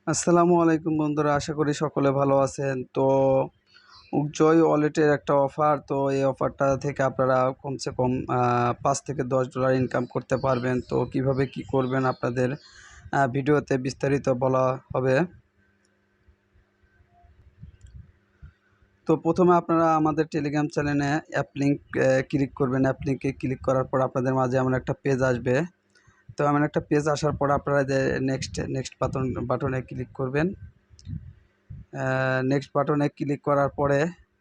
আসসালামু আলাইকুম বন্ধুরা, আশা করি সকলে ভালো আছেন। তো উকজয় ওয়ালেটের একটা অফার, তো এই অফারটা থেকে আপনারা কমসে কম $5 থেকে $10 ইনকাম করতে পারবেন। তো কিভাবে কি করবেন আপনাদের ভিডিওতে বিস্তারিত বলা হবে। তো প্রথমে আপনারা আমাদের টেলিগ্রাম চ্যানেলে অ্যাপ লিঙ্ক ক্লিক করবেন। অ্যাপ লিঙ্কে ক্লিক করার পর আপনাদের মাঝে এমন একটা পেজ আসবে। তো এমন একটা পেজ আসার পর আপনারা যে নেক্সট বাটনে ক্লিক করবেন। নেক্সট বাটনে ক্লিক করার পরে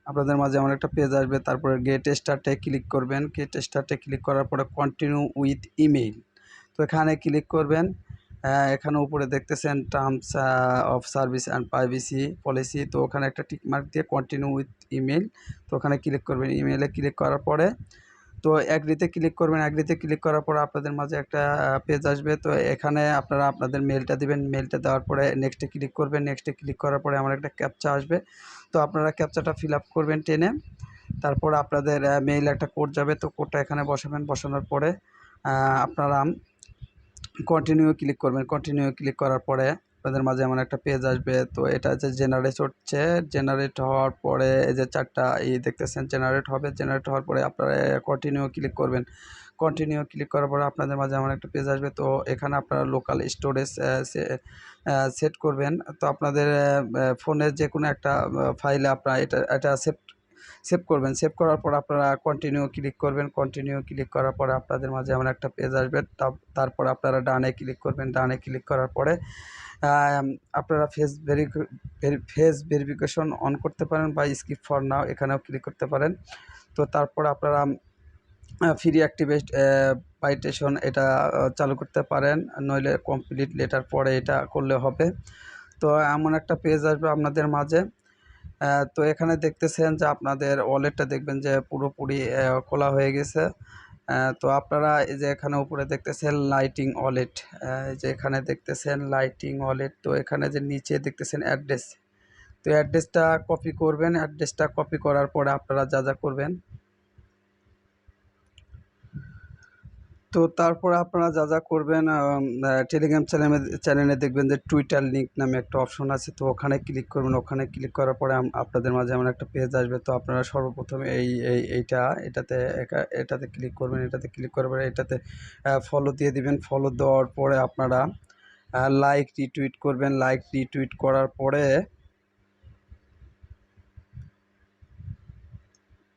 আপনাদের মাঝে এমন একটা পেজ আসবে। তারপরে গেট স্টার্টে ক্লিক করবেন। গেট স্টার্টে ক্লিক করার পরে কন্টিনিউ উইথ ইমেইল, তো এখানে ক্লিক করবেন। এখানে উপরে দেখতেছেন terms of service and privacy policy, তো ওখানে একটা টিক মার্ক দিয়ে কন্টিনিউ উইথ ইমেইল, তো ওখানে ক্লিক করবেন। ইমেইলে ক্লিক করার পরে তো অ্যাগ্রিতে ক্লিক করবেন। অ্যাগ্রিতে ক্লিক করার পর আপনাদের মাঝে একটা পেজ আসবে। তো এখানে আপনারা আপনাদের মেলটা দিবেন। মেলটা দেওয়ার পরে নেক্সটে ক্লিক করবেন। নেক্সটে ক্লিক করার পরে আমার একটা ক্যাপচা আসবে। তো আপনারা ক্যাপচাটা ফিল আপ করবেন টেনে। তারপর আপনাদের মেইল একটা কোড যাবে, তো কোডটা এখানে বসাবেন। বসানোর পরে আপনারা কন্টিনিউ ক্লিক করবেন। কন্টিনিউ ক্লিক করার পরে আপনাদের মাঝে এমন একটা পেজ আসবে। তো এটা যে জেনারেট হচ্ছে, জেনারেট হওয়ার পরে এই যে চারটা দেখতেছেন জেনারেট হবে। জেনারেট হওয়ার পরে আপনারা কন্টিনিউ ক্লিক করবেন। কন্টিনিউ ক্লিক করার পরে আপনাদের মাঝে এমন একটা পেজ আসবে। তো এখানে আপনারা লোকাল স্টোরেজ সেট করবেন। তো আপনাদের ফোনের যে কোনো একটা ফাইলে আপনারা এটা সেভ করবেন। সেভ করার পর আপনারা কন্টিনিউ ক্লিক করবেন। কন্টিনিউ ক্লিক করার পরে আপনাদের মাঝে এমন একটা পেজ আসবে। তারপর আপনারা ডানে ক্লিক করবেন। ডানে ক্লিক করার পরে আপনারা ফেস ভেরিফিকেশন অন করতে পারেন বা স্কিপ ফর নাও এখানেও ক্লিক করতে পারেন। তো তারপর আপনারা ফ্রি অ্যাক্টিভেট পাইটেশন এটা চালু করতে পারেন, নইলে কমপ্লিট লেটার পরে এটা করলে হবে। তো এমন একটা পেজ আসবে আপনাদের মাঝে। তো এখানে দেখতেছেন যে আপনাদের ওয়ালেটটা দেখবেন যে পুরোপুরি খোলা হয়ে গেছে। তো আপনারা এই যে এখানে উপরে দেখতেছেন লাইটিং ওয়ালেট, এই যে এখানে দেখতেছেন লাইটিং ওয়ালেট। তো এখানে যে নিচে দেখতেছেন অ্যাড্রেস, তো অ্যাড্রেসটা কপি করবেন। অ্যাড্রেসটা কপি করার পরে আপনারা যা করবেন, তো তারপরে আপনারা যা করবেন, টেলিগ্রাম চ্যানেলে দেখবেন যে টুইটার লিঙ্ক নামে একটা অপশন আছে। তো ওখানে ক্লিক করবেন। ওখানে ক্লিক করার পরে আপনাদের মাঝে এমন একটা পেজ আসবে। তো আপনারা সর্বপ্রথম এটাতে ক্লিক করবেন। এটাতে ক্লিক করার পরে এটাতে ফলো দিয়ে দিবেন। ফলো দেওয়ার পরে আপনারা লাইক রিটুইট করবেন। লাইক রিটুইট করার পরে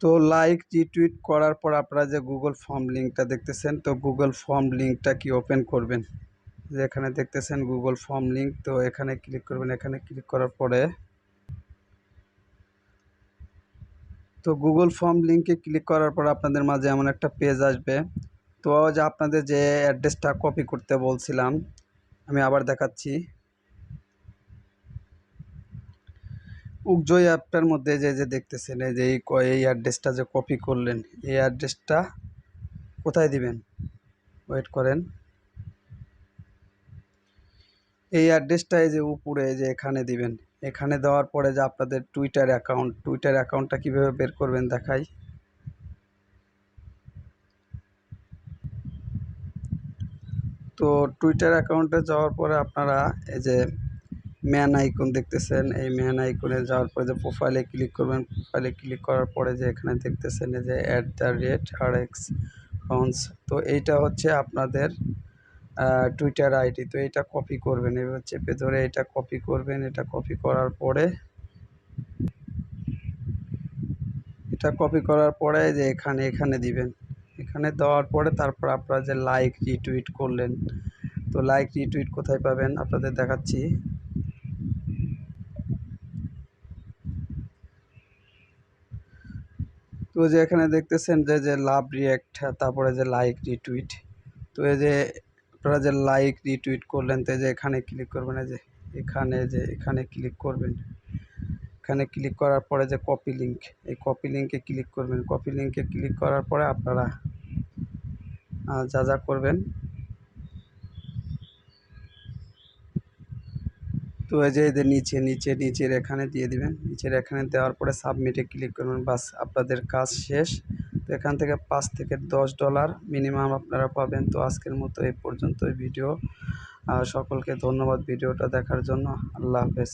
তো লাইক রিটুইট করার পর আপনারা যে গুগল ফর্ম লিঙ্কটা দেখতেছেন, তো গুগল ফর্ম লিঙ্কটা কি ওপেন করবেন। যে এখানে দেখতেছেন গুগল ফর্ম লিঙ্ক, তো এখানে ক্লিক করবেন। এখানে ক্লিক করার পরে তো গুগল ফর্ম লিঙ্কে ক্লিক করার পর আপনাদের মাঝে এমন একটা পেজ আসবে। তো যে আপনাদের যে অ্যাড্রেসটা কপি করতে বলছিলাম, আমি আবার দেখাচ্ছি। উকজয় অ্যাপটার মধ্যে যে দেখতেছেন এই যে এই অ্যাড্রেসটা যে কপি করলেন, এই অ্যাড্রেসটা কোথায় দিবেন, ওয়েট করেন। এই অ্যাড্রেসটা এই যে উপরে যে এখানে দিবেন। এখানে দেওয়ার পরে যে আপনাদের টুইটার অ্যাকাউন্টটা কীভাবে বের করবেন দেখাই। তো টুইটার অ্যাকাউন্টে যাওয়ার পরে আপনারা এই যে ম্যান আইকন দেখতেছেন, এই ম্যান আইকনে যাওয়ার পরে যে প্রোফাইলে ক্লিক করবেন। প্রোফাইলে ক্লিক করার পরে যে এখানে দেখতেছেন এই যে @RX ফাউন্ডস, তো এইটা হচ্ছে আপনাদের টুইটার আইডি। তো এটা কপি করবেন, এবার চেপে ধরে এটা কপি করবেন। এটা কপি করার পরে যে এখানে দিবেন। এখানে দেওয়ার পরে তারপর আপনারা যে লাইক রিটুইট করলেন, তো লাইক রিটুইট কোথায় পাবেন আপনাদের দেখাচ্ছি। তো যে এখানে দেখতেছেন যে লাভ রিঅ্যাক্ট, তারপরে যে লাইক রিটুইট। তো এই যে আপনারা যে লাইক রিটুইট করলেন, তো যে এখানে ক্লিক করবেন। এই যে এখানে ক্লিক করবেন। এখানে ক্লিক করার পরে যে কপি লিঙ্ক, এই কপি লিঙ্কে ক্লিক করবেন। কপি লিঙ্কে ক্লিক করার পরে আপনারা যা করবেন, তো এই যে এদের নিচের এখানে দিয়ে দিবেন। নিচের এখানে দেওয়ার পরে সাবমিটে ক্লিক করবেন। বাস, আপনাদের কাজ শেষ। তো এখান থেকে $5 থেকে $10 মিনিমাম আপনারা পাবেন। তো আজকের মতো এই পর্যন্ত ভিডিও। সকলকে ধন্যবাদ ভিডিওটা দেখার জন্য। আল্লাহ হাফেজ।